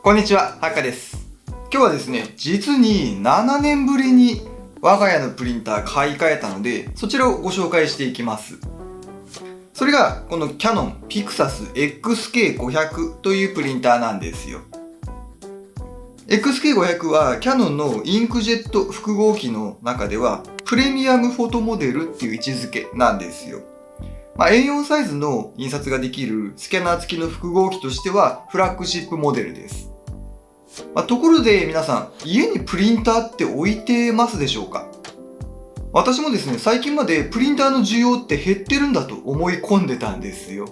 こんにちは、はっかです。今日はですね、実に7年ぶりに我が家のプリンター買い替えたので、そちらをご紹介していきます。それが、このキヤノン Pixus XK500 というプリンターなんですよ。XK500 はキヤノンのインクジェット複合機の中ではプレミアムフォトモデルっていう位置づけなんですよ。A4 サイズの印刷ができるスキャナー付きの複合機としてはフラッグシップモデルです。ところで皆さん、家にプリンターって置いてますでしょうか？私もですね、最近までプリンターの需要って減ってるんだと思い込んでたんですよ。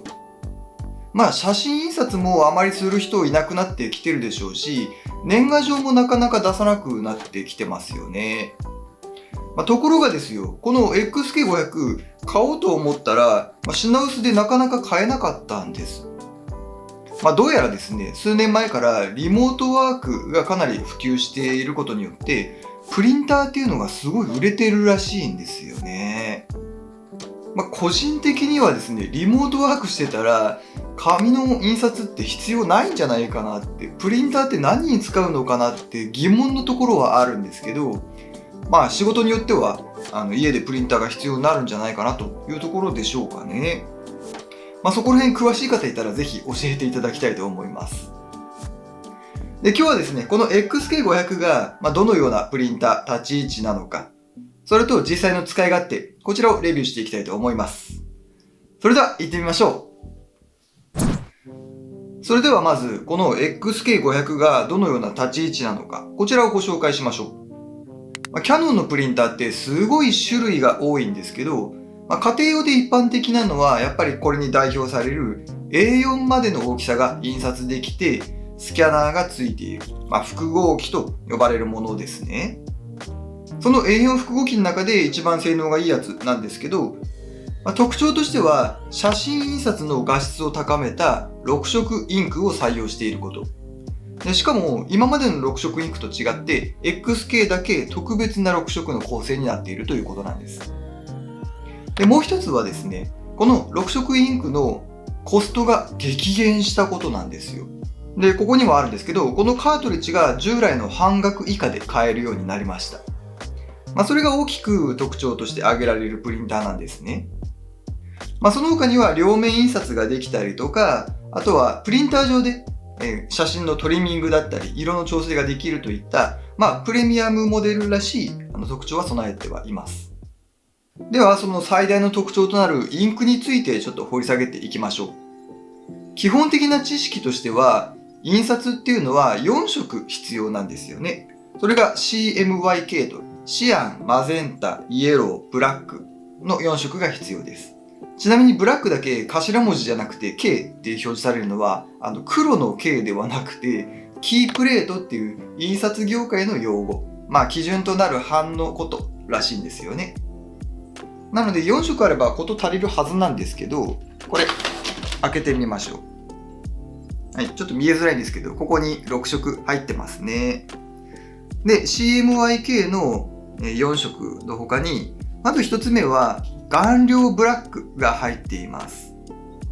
写真印刷もあまりする人いなくなってきてるでしょうし、年賀状もなかなか出さなくなってきてますよね。ところがですよ、この XK500 買おうと思ったら、品薄でなかなか買えなかったんです。どうやらですね、数年前からリモートワークがかなり普及していることによって、プリンターっていうのがすごい売れてるらしいんですよね。個人的にはですね、リモートワークしてたら、紙の印刷って必要ないんじゃないかなって、プリンターって何に使うのかなって疑問のところはあるんですけど、仕事によっては家でプリンターが必要になるんじゃないかなというところでしょうかね。そこら辺詳しい方いたらぜひ教えていただきたいと思います。で、今日はですね、この XK500 がどのようなプリンター、立ち位置なのか、それと実際の使い勝手、こちらをレビューしていきたいと思います。それでは行ってみましょう。それではまず、この XK500 がどのような立ち位置なのか、こちらをご紹介しましょう。キヤノンのプリンターってすごい種類が多いんですけど、家庭用で一般的なのはやっぱりこれに代表される A4 までの大きさが印刷できてスキャナーがついている、複合機と呼ばれるものですね。その A4 複合機の中で一番性能がいいやつなんですけど、特徴としては写真印刷の画質を高めた6色インクを採用していることで、しかも今までの6色インクと違って XK だけ特別な6色の構成になっているということなんです。で、もう一つはですね、この6色インクのコストが激減したことなんですよ。で、ここにもあるんですけど、このカートリッジが従来の半額以下で買えるようになりました。それが大きく特徴として挙げられるプリンターなんですね。その他には両面印刷ができたりとか、あとはプリンター上で写真のトリミングだったり、色の調整ができるといった、プレミアムモデルらしい特徴は備えてはいます。では、その最大の特徴となるインクについてちょっと掘り下げていきましょう。基本的な知識としては、印刷っていうのは4色必要なんですよね。それが CMYK と、シアン、マゼンタ、イエロー、ブラックの4色が必要です。ちなみにブラックだけ頭文字じゃなくて K って表示されるのは、黒の K ではなくて、キープレートっていう印刷業界の用語。基準となる版のことらしいんですよね。なので4色あれば事足りるはずなんですけど、これ開けてみましょう。はい、ちょっと見えづらいんですけど、ここに6色入ってますね。で、CMYK の4色の他に、まず1つ目は顔料ブラックが入っています。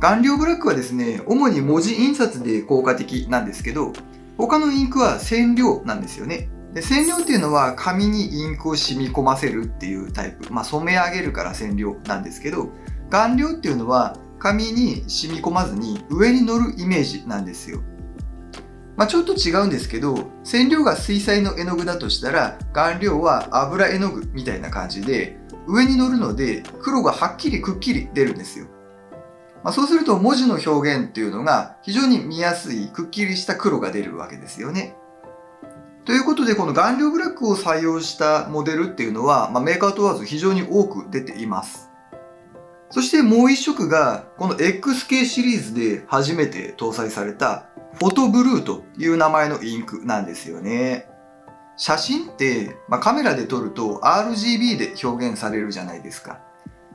顔料ブラックはですね、主に文字印刷で効果的なんですけど、他のインクは染料なんですよね。で、染料っていうのは紙にインクを染み込ませるっていうタイプ。染め上げるから染料なんですけど、顔料っていうのは紙に染み込まずに上に乗るイメージなんですよ。ちょっと違うんですけど、染料が水彩の絵の具だとしたら、顔料は油絵の具みたいな感じで、上に乗るので黒がはっきりくっきり出るんですよ。そうすると文字の表現っていうのが非常に見やすいくっきりした黒が出るわけですよね。ということで、この顔料ブラックを採用したモデルっていうのは、メーカー問わず非常に多く出ています。そしてもう一色が、この XK シリーズで初めて搭載されたフォトブルーという名前のインクなんですよね。写真って、カメラで撮ると RGB で表現されるじゃないですか。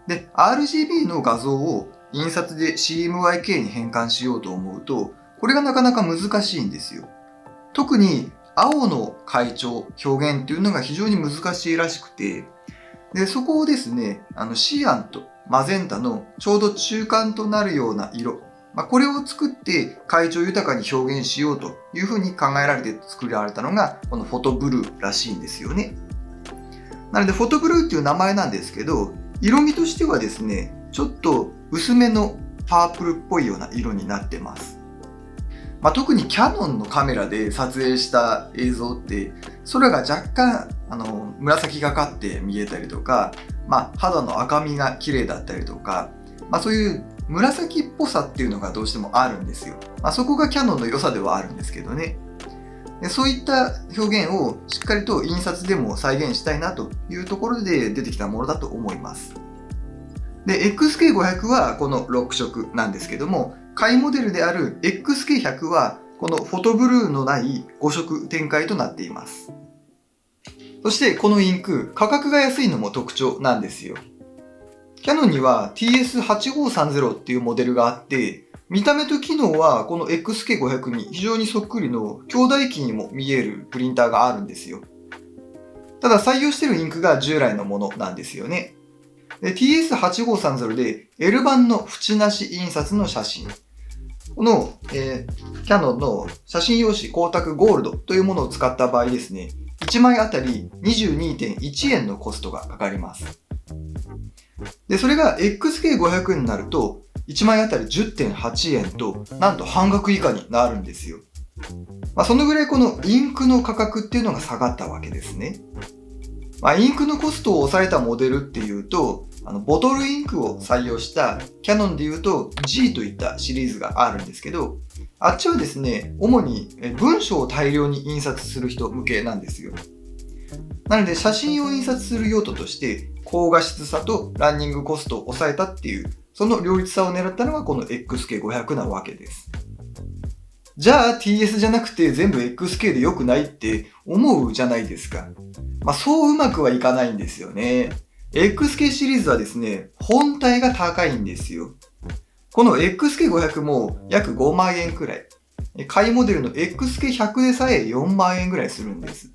で、RGB の画像を印刷で CMYK に変換しようと思うと、これがなかなか難しいんですよ。特に青の階調表現っていうのが非常に難しいらしくて、でそこをですね、シアンとマゼンタのちょうど中間となるような色、これを作って階調豊かに表現しようというふうに考えられて作られたのがこのフォトブルーらしいんですよね。なのでフォトブルーっていう名前なんですけど、色味としてはですね、ちょっと薄めのパープルっぽいような色になってます。特にキヤノンのカメラで撮影した映像って空が若干紫がかって見えたりとか、肌の赤みが綺麗だったりとか、そういう紫っぽさっていうのがどうしてもあるんですよ。そこがキヤノンの良さではあるんですけどね。でそういった表現をしっかりと印刷でも再現したいなというところで出てきたものだと思います。で XK500 はこの6色なんですけども、下位モデルである XK100 はこのフォトブルーのない5色展開となっています。そしてこのインク、価格が安いのも特徴なんですよ。キヤノンには TS8530 っていうモデルがあって、見た目と機能はこの XK500 に非常にそっくりの兄弟機にも見えるプリンターがあるんですよ。ただ採用しているインクが従来のものなんですよね。で TS8530 で L 版の縁なし印刷の写真。この、キヤノンの写真用紙光沢ゴールドというものを使った場合ですね、1枚あたり 22.1 円のコストがかかります。で、それが XK500 になると1枚あたり 10.8 円となんと半額以下になるんですよ。そのぐらいこのインクの価格っていうのが下がったわけですね。インクのコストを抑えたモデルっていうと、ボトルインクを採用したキヤノンでいうと G といったシリーズがあるんですけど、あっちはですね、主に文章を大量に印刷する人向けなんですよ。なので写真を印刷する用途として高画質さとランニングコストを抑えたっていう、その両立さを狙ったのがこの XK500 なわけです。じゃあ TS じゃなくて全部 XK で良くないって思うじゃないですか。そううまくはいかないんですよね。XK シリーズはですね、本体が高いんですよ。この XK500 も約5万円くらい。下位モデルの XK100 でさえ4万円くらいするんです。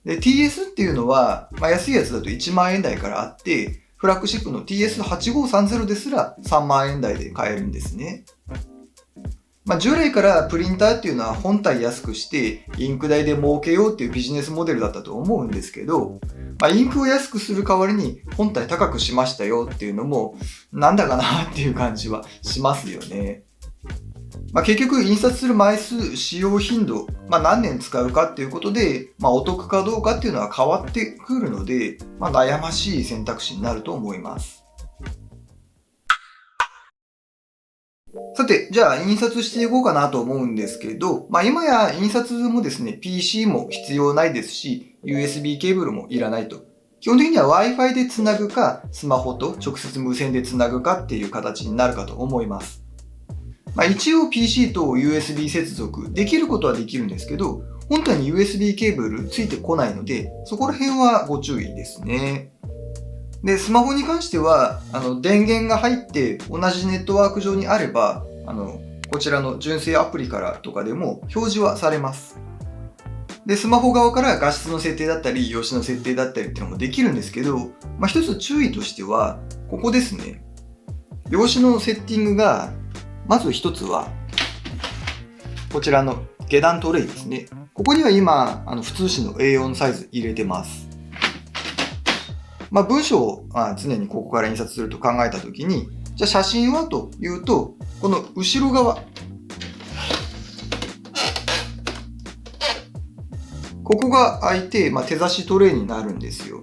で TS っていうのは、安いやつだと1万円台からあって、フラッグシップの TS8530 ですら3万円台で買えるんですね。従来からプリンターっていうのは本体安くしてインク代で儲けようっていうビジネスモデルだったと思うんですけど、インクを安くする代わりに本体高くしましたよっていうのもなんだかなっていう感じはしますよね。結局印刷する枚数、使用頻度、何年使うかっていうことで、お得かどうかっていうのは変わってくるので、悩ましい選択肢になると思います。さて、じゃあ印刷していこうかなと思うんですけど、今や印刷もですね、PC も必要ないですし、USB ケーブルもいらないと。基本的には Wi-Fi でつなぐか、スマホと直接無線でつなぐかっていう形になるかと思います。一応 PC と USB 接続できることはできるんですけど、本体に USB ケーブルついてこないので、そこら辺はご注意ですね。で、スマホに関しては、電源が入って同じネットワーク上にあれば、こちらの純正アプリからとかでも表示はされます。で、スマホ側から画質の設定だったり、用紙の設定だったりっていうのもできるんですけど、一つ注意としては、ここですね。用紙のセッティングが、まず一つは、こちらの下段トレイですね。ここには今、普通紙の A4 サイズ入れてます。文章を常にここから印刷すると考えたときに、じゃあ写真はというと、この後ろ側。ここが開いて、手差しトレイになるんですよ。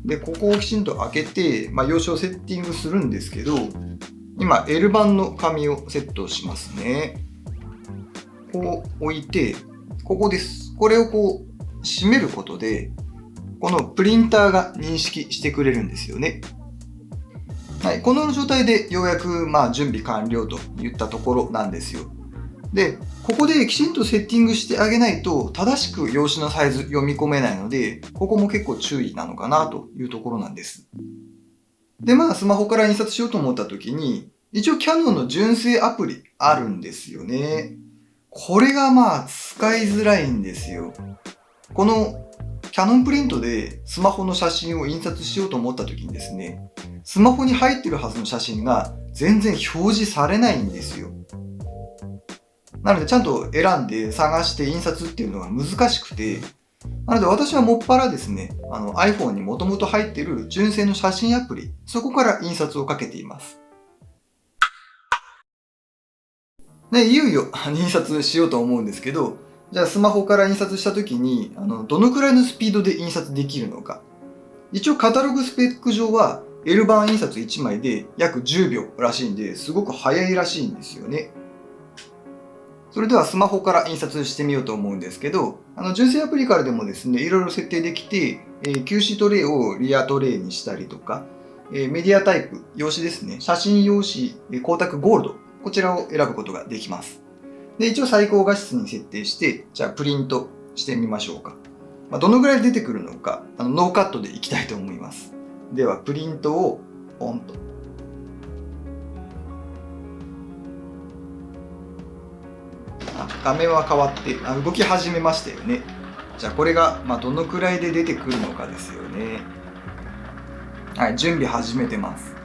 で、ここをきちんと開けて、用紙をセッティングするんですけど、今 L 版の紙をセットしますね。こう置いて、ここです。これをこう閉めることで、このプリンターが認識してくれるんですよね。はい、この状態でようやく準備完了といったところなんですよ。で、ここできちんとセッティングしてあげないと正しく用紙のサイズ読み込めないので、ここも結構注意なのかなというところなんです。で、スマホから印刷しようと思った時に、一応キヤノンの純正アプリあるんですよね。これが使いづらいんですよ。このキャノンプリントでスマホの写真を印刷しようと思った時にですね、スマホに入ってるはずの写真が全然表示されないんですよ。なのでちゃんと選んで探して印刷っていうのが難しくて、なので私はもっぱらですね、iPhone にもともと入ってる純正の写真アプリ、そこから印刷をかけています。で、いよいよ印刷しようと思うんですけど、じゃあスマホから印刷した時に、どのくらいのスピードで印刷できるのか。一応カタログスペック上は L 版印刷1枚で約10秒らしいんで、すごく速いらしいんですよね。それではスマホから印刷してみようと思うんですけど、純正アプリからでもですね、いろいろ設定できて、QC トレイをリアトレイにしたりとか、メディアタイプ、用紙ですね、写真用紙、光沢ゴールド、こちらを選ぶことができます。で、一応最高画質に設定して、じゃあプリントしてみましょうか。どのぐらい出てくるのか、ノーカットでいきたいと思います。では、プリントをポンと。画面は変わって動き始めましたよね。じゃあこれがどのくらいで出てくるのかですよね。はい、準備始めてます。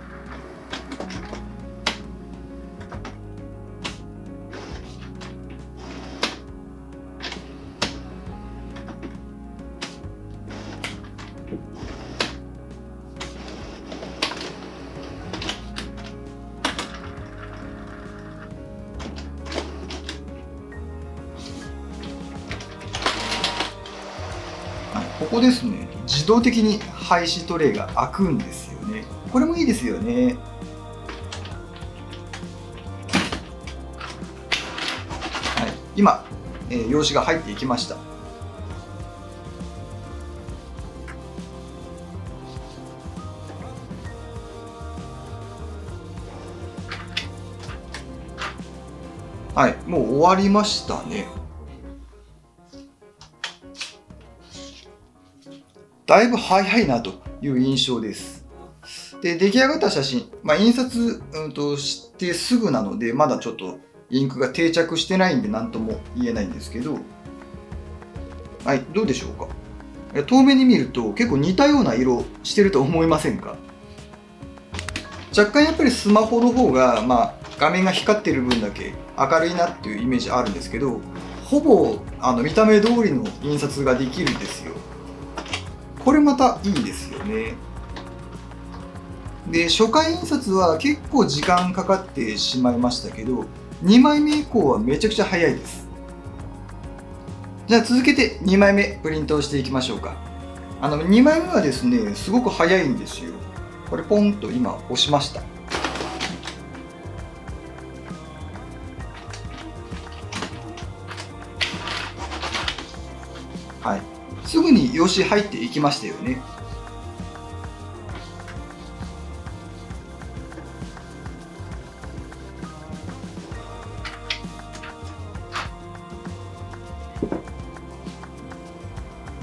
ここですね、自動的に配紙トレイが開くんですよね。これもいいですよね。はい、今、用紙が入っていきました。はい、もう終わりましたね。だいぶ早いなという印象です。で、出来上がった写真、印刷、してすぐなので、まだちょっとインクが定着してないんで何とも言えないんですけど、はい、どうでしょうか。遠目に見ると結構似たような色してると思いませんか？若干やっぱりスマホの方が、画面が光ってる分だけ明るいなっていうイメージあるんですけど、ほぼ見た目通りの印刷ができるんですよ。これまたいいですよね。で、初回印刷は結構時間かかってしまいましたけど、2枚目以降はめちゃくちゃ早いです。じゃあ続けて2枚目プリントをしていきましょうか。2枚目はですね、すごく早いんですよ。これポンと今押しました。はい。すぐに用紙入っていきましたよね。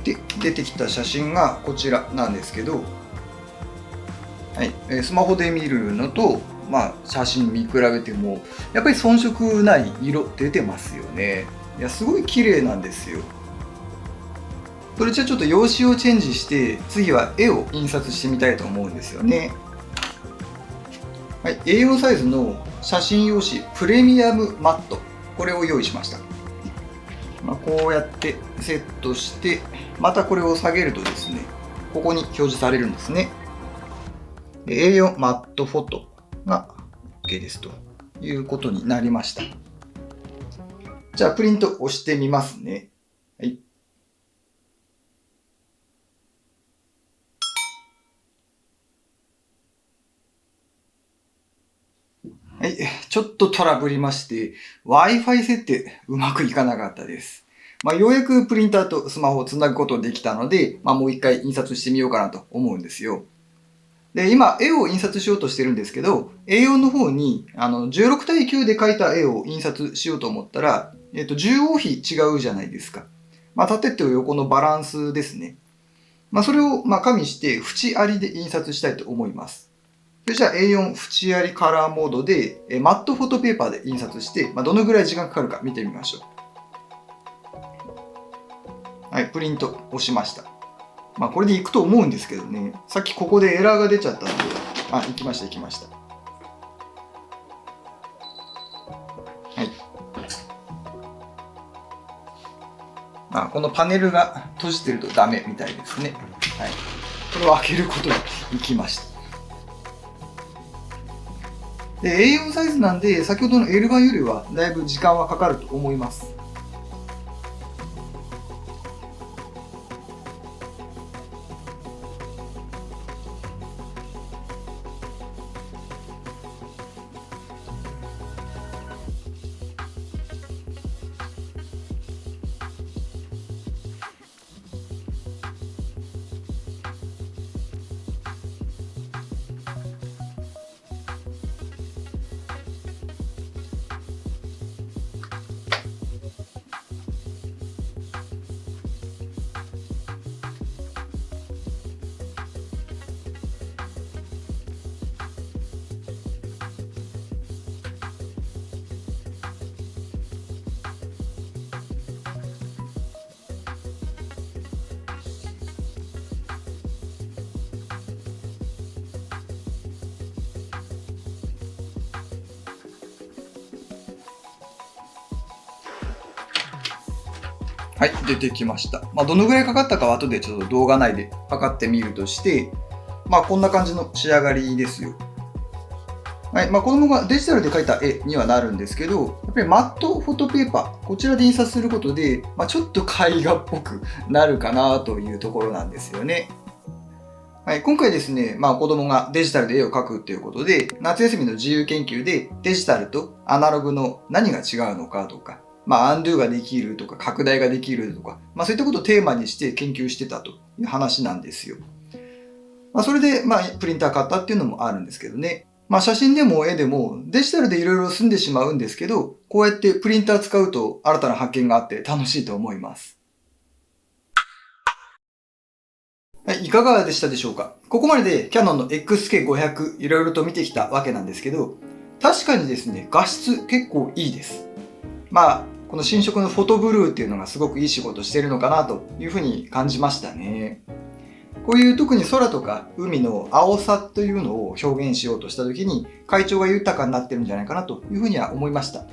で、出てきた写真がこちらなんですけど、はい、スマホで見るのと、写真見比べても、やっぱり遜色ない色出てますよね。いや、すごい綺麗なんですよ。それじゃあちょっと用紙をチェンジして、次は絵を印刷してみたいと思うんですよね。はい、A4 サイズの写真用紙プレミアムマット、これを用意しました。こうやってセットして、またこれを下げるとですね、ここに表示されるんですね。A4 マットフォトが OK ですということになりました。じゃあプリント押してみますね。はい。はい、ちょっとトラブりまして、Wi-Fi 設定うまくいかなかったです。ようやくプリンターとスマホをつなぐことができたので、もう一回印刷してみようかなと思うんですよ。で、今、絵を印刷しようとしてるんですけど、A4 の方に、16対9で描いた絵を印刷しようと思ったら、重央比違うじゃないですか。縦と横のバランスですね。それを、加味して、縁ありで印刷したいと思います。それじゃあ A4 縁ありカラーモードで、マットフォトペーパーで印刷して、どのぐらい時間かかるか見てみましょう。はい、プリント押しました。これでいくと思うんですけどね。さっきここでエラーが出ちゃったんで、行きました、行きました。はい。このパネルが閉じてるとダメみたいですね。はい。これを開けることにいきました。で、A4 サイズなんで、先ほどの L 版よりはだいぶ時間はかかると思います。はい、出てきました。どのぐらいかかったかは後でちょっと動画内で測ってみるとして、こんな感じの仕上がりですよ。はい、子供がデジタルで描いた絵にはなるんですけど、やっぱりマットフォトペーパー、こちらで印刷することで、ちょっと絵画っぽくなるかなというところなんですよね。はい、今回ですね、子供がデジタルで絵を描くっていうことで、夏休みの自由研究でデジタルとアナログの何が違うのかとか、アンドゥができるとか、拡大ができるとか、そういったことをテーマにして研究してたという話なんですよ。それで、プリンター買ったっていうのもあるんですけどね。写真でも絵でもデジタルでいろいろ済んでしまうんですけど、こうやってプリンター使うと新たな発見があって楽しいと思います。はい、いかがでしたでしょうか。ここまででキヤノンの XK500 いろいろと見てきたわけなんですけど、確かにですね、画質結構いいです。この新色のフォトブルーっていうのがすごくいい仕事してるのかなというふうに感じましたね。こういう特に空とか海の青さというのを表現しようとした時に階調が豊かになってるんじゃないかなというふうには思いました。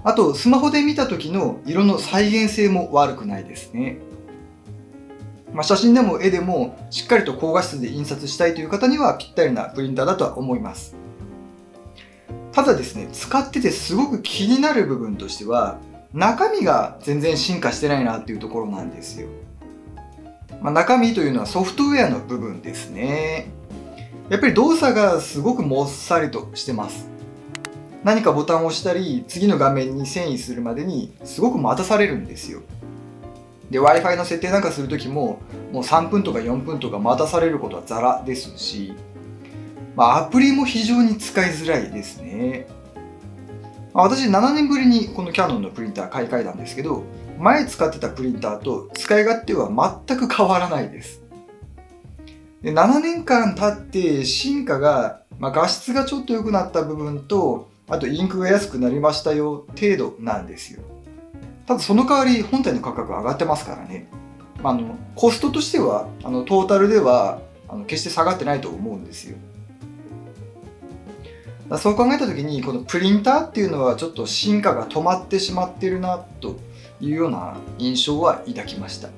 あとスマホで見た時の色の再現性も悪くないですね。写真でも絵でもしっかりと高画質で印刷したいという方にはぴったりなプリンターだとは思います。ただですね、使っててすごく気になる部分としては、中身が全然進化してないなっていうところなんですよ。中身というのはソフトウェアの部分ですね。やっぱり動作がすごくもっさりとしてます。何かボタンを押したり、次の画面に遷移するまでにすごく待たされるんですよ。で、Wi-Fi の設定なんかするときも、もう3分とか4分とか待たされることはザラですし、アプリも非常に使いづらいですね。私7年ぶりにこのキヤノンのプリンター買い替えたんですけど、前使ってたプリンターと使い勝手は全く変わらないです。で7年間経って進化が、画質がちょっと良くなった部分と、あとインクが安くなりましたよ程度なんですよ。ただその代わり本体の価格上がってますからね。コストとしてはトータルでは決して下がってないと思うんですよ。そう考えた時にこのプリンターっていうのはちょっと進化が止まってしまってるなというような印象は抱きました。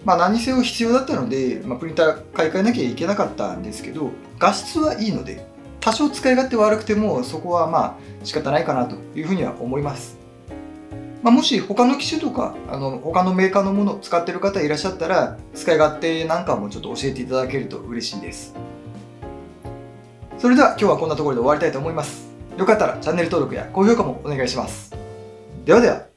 何せよ必要だったので、プリンター買い替えなきゃいけなかったんですけど、画質はいいので多少使い勝手悪くてもそこは仕方ないかなというふうには思います。もし他の機種とか他のメーカーのものを使っている方いらっしゃったら、使い勝手なんかもちょっと教えていただけると嬉しいです。それでは今日はこんなところで終わりたいと思います。よかったらチャンネル登録や高評価もお願いします。ではでは。